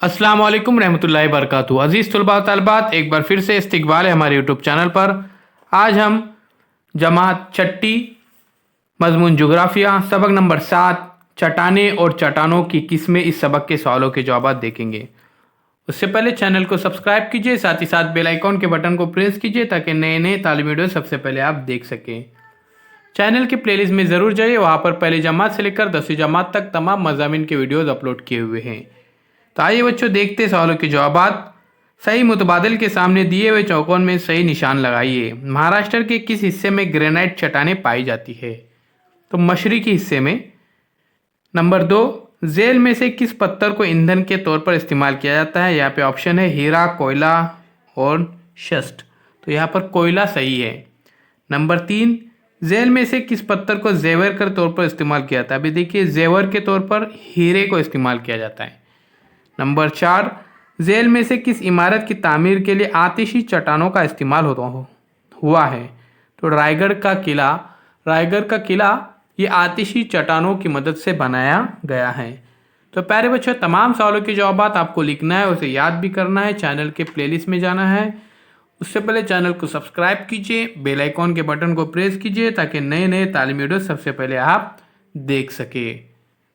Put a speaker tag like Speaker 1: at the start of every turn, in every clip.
Speaker 1: अस्सलाम वालेकुम रहमतुल्लाहि बरकातहू। अज़ीज़ तलबा तलबात, एक बार फिर से इस्तकबाल है हमारे यूट्यूब चैनल पर। आज हम जमात छठी मज़मून जोग्राफिया सबक नंबर 7 चट्टाने और चट्टानों की किस्में इस सबक के सवालों के जवाब देखेंगे। उससे पहले चैनल को सब्सक्राइब कीजिए, साथ ही साथ बेल आइकॉन के बटन को प्रेस कीजिए ताकि नए नए तालीमी वीडियो सबसे पहले आप देख सकें। चैनल के प्लेलिस्ट में ज़रूर जाइए, वहाँ पर पहली जमात से लेकर 10वीं जमात तक तमाम मज़ामीन के वीडियोज़ अपलोड किए हुए हैं। तो आइए बच्चों, देखते हैं सवालों के जवाब। सही मुतबादिल के सामने दिए हुए चौकोन में सही निशान लगाइए। महाराष्ट्र के किस हिस्से में ग्रेनाइट चट्टानें पाई जाती है? तो मशरिकी हिस्से में। नंबर 2, जेल में से किस पत्थर को ईंधन के तौर पर इस्तेमाल किया जाता है? यहाँ पे ऑप्शन है हीरा, कोयला और शस्ट। तो यहाँ पर कोयला सही है। नंबर 3, जेल में से किस पत्थर को जेवर के तौर पर इस्तेमाल किया जाता है? अभी देखिए, जेवर के तौर पर हीरे को इस्तेमाल किया जाता है। नंबर 4, जेल में से किस इमारत की तामीर के लिए आतिशी चट्टानों का इस्तेमाल हुआ है? तो रायगढ़ का किला ये आतिशी चट्टानों की मदद से बनाया गया है। तो प्यारे बच्चों, तमाम सवालों के जवाब आपको लिखना है, उसे याद भी करना है, चैनल के प्लेलिस्ट में जाना है। उससे पहले चैनल को सब्सक्राइब कीजिए, बेल आइकॉन के बटन को प्रेस कीजिए ताकि नए नए तालीमी वीडियो सबसे पहले आप देख सके।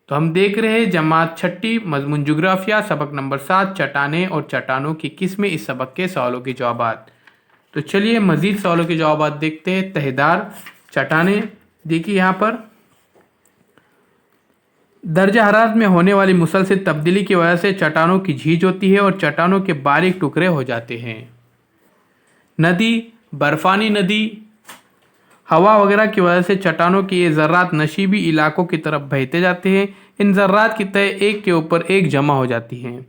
Speaker 1: तो हम देख रहे हैं जमात छठी मज़मून जोग्राफिया सबक नंबर 7 चट्टाने और चट्टानों की किस्में इस सबक के सवालों के जवाब। तो चलिए मज़ीद सवालों के जवाब देखते हैं। तहेदार चट्टाने, देखिए यहाँ पर दर्जा हरारत में होने वाली मुसलसल तब्दीली की वजह से चट्टानों की झीज होती है और चट्टानों के बारीक टुकड़े हो जाते हैं। नदी, बर्फानी नदी, हवा वगैरह की वजह से चट्टानों की ये ज़र्रात नशीबी इलाकों की तरफ बहते जाते हैं। इन ज़र्रात की तह एक के ऊपर एक जमा हो जाती हैं।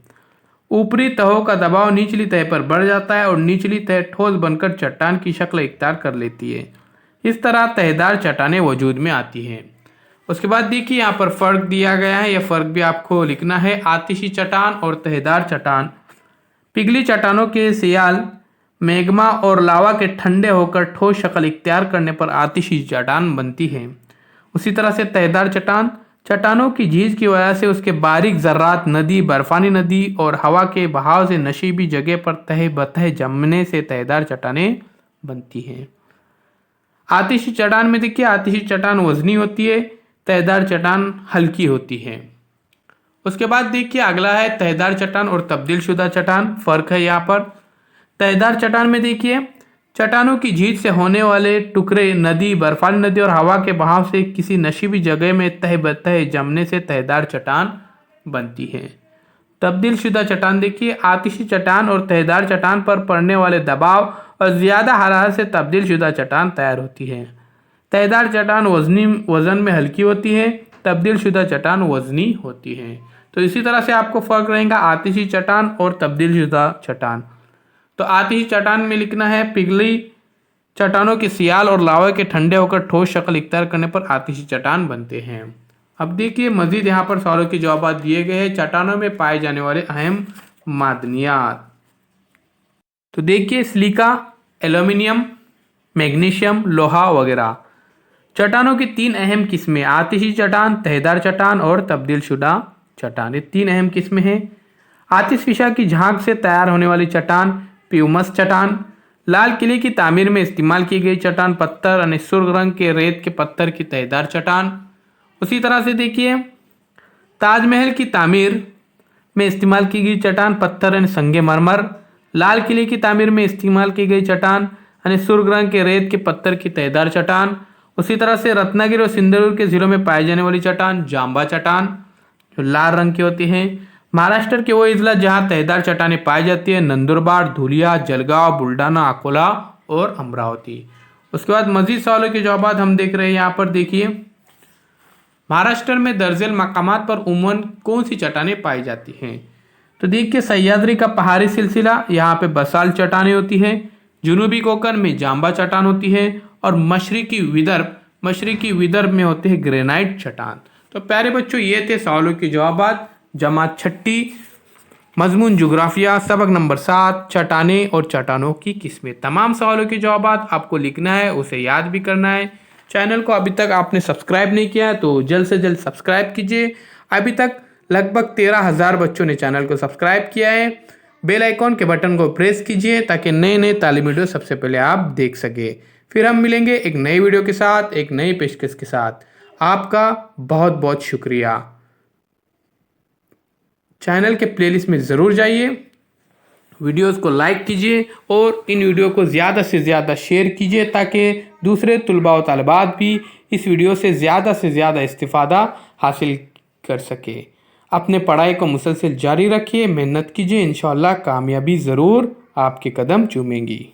Speaker 1: ऊपरी तहों का दबाव निचली तह पर बढ़ जाता है और निचली तह ठोस बनकर चट्टान की शक्ल इख्तियार कर लेती है। इस तरह तहेदार चट्टानें वजूद में आती हैं। उसके बाद देखिए, यहाँ पर फ़र्क दिया गया है, यह फ़र्क भी आपको लिखना है। आतिशी चट्टान और तहेदार चट्टान। पिघली चट्टानों के सियाल मैग्मा और लावा के ठंडे होकर ठोस शक्ल इख्तियार करने पर आतिशी चट्टान बनती है। उसी तरह से तहेदार चट्टानों की झीज की वजह से उसके बारीक ज़र्रात नदी, बर्फानी नदी और हवा के बहाव से नशीबी जगह पर तह बतह जमने से तहेदार चट्टानें बनती हैं। आतिशी चट्टान में देखिए, आतिशी चट्टान वजनी होती है, तहेदार चट्टान हल्की होती है। उसके बाद देखिए अगला है तहेदार चट्टान और तब्दील शुदा चट्टान। फ़र्क है यहाँ पर। तहेदार चट्टान में देखिए, चट्टानों की झीज से होने वाले टुकड़े नदी, बर्फानी नदी और हवा के बहाव से किसी नशीबी जगह में तह बतह जमने से तहेदार चट्टान बनती है। तब्दील शुदा चट्टान देखिए, आतिशी चट्टान और तहेदार चट्टान पर पड़ने वाले दबाव और ज़्यादा हरारत से तब्दील शुदा चट्टान तैयार होती है। तहेदार चट्टान वज़न में हल्की होती है, तब्दील शुदा चट्टान वज़नी होती है। तो इसी तरह से आपको फ़र्क रहेगा आतिशी चट्टान और तब्दील शुदा चट्टान। तो आतिशी चट्टान में लिखना है पिघली चट्टानों के सियाल और लावा के ठंडे होकर ठोस शक्ल इख्तियार करने पर आतिशी चट्टान बनते हैं। अब देखिए मजीद यहाँ पर सवालों के जवाब दिए गए हैं। चट्टानों में पाए जाने वाले अहम मादनियात। तो देखिए, सिलिका, एल्यूमिनियम, मैग्नीशियम, लोहा वगैरह। चट्टानों की 3 अहम किस्में, आतिशी चट्टान, तहेदार चट्टान और तब्दील शुदा चट्टान, ये 3 अहम किस्में हैं। आतिशफिशा की झाग से तैयार होने वाली चट्टान प्यूमस चट्टान। लाल किले की तामीर में इस्तेमाल की गई चट्टान पत्थर यानी सुर्ख रंग के रेत के पत्थर की तहेदार चट्टान। उसी तरह से देखिए, ताजमहल की तामीर में इस्तेमाल की गई चट्टान पत्थर यानी संगे मरमर। लाल किले की तामीर में इस्तेमाल की गई चट्टान यानी सुर्ख रंग के रेत के पत्थर की तहेदार चट्टान। उसी तरह से रत्नागिरी और सिंदूर के ज़िलों में पाई जाने वाली चट्टान जांबा चट्टान, जो लाल रंग की होती है। महाराष्ट्र के वो इजला जहाँ तहेदार चट्टानें पाई जाती है, नंदुरबार, धुलिया, जलगांव, बुल्ढाना, अकोला और अमरावती। उसके बाद मजीद सवालों के जवाब हम देख रहे हैं। यहाँ पर देखिए, महाराष्ट्र में दर्जन मकामात पर उमूमन कौन सी चट्टानें पाई जाती हैं? तो देखिए, सह्याद्री का पहाड़ी सिलसिला, यहाँ पे बसाल्ट चट्टानें होती है। जुनूबी कोकन में जांबा चट्टान होती है और मशरकी विदर्भ में होते हैं ग्रेनाइट चट्टान। तो प्यारे बच्चों, ये थे सवालों के जवाब। जमात छठी मज़मून जोग्राफिया सबक नंबर 7 चट्टाने और चट्टानों की किस्में। तमाम सवालों के जवाब आपको लिखना है, उसे याद भी करना है। चैनल को अभी तक आपने सब्सक्राइब नहीं किया है तो जल्द से जल्द सब्सक्राइब कीजिए। अभी तक लगभग 13,000 बच्चों ने चैनल को सब्सक्राइब किया है। बेल आइकॉन के बटन को प्रेस कीजिए ताकि नए नए तालीमी वीडियो सबसे पहले आप देख सके। फिर हम मिलेंगे एक नई वीडियो के साथ, एक नई पेशकश के साथ। आपका बहुत बहुत शुक्रिया। चैनल के प्लेलिस्ट में ज़रूर जाइए, वीडियोस को लाइक कीजिए और इन वीडियो को ज़्यादा से ज़्यादा शेयर कीजिए ताकि दूसरे तुलबा व तालिबात भी इस वीडियो से ज़्यादा इस्तिफ़ादा हासिल कर सके। अपने पढ़ाई को मुसलसल जारी रखिए, मेहनत कीजिए, इंशाअल्लाह कामयाबी ज़रूर आपके कदम चूमेंगी।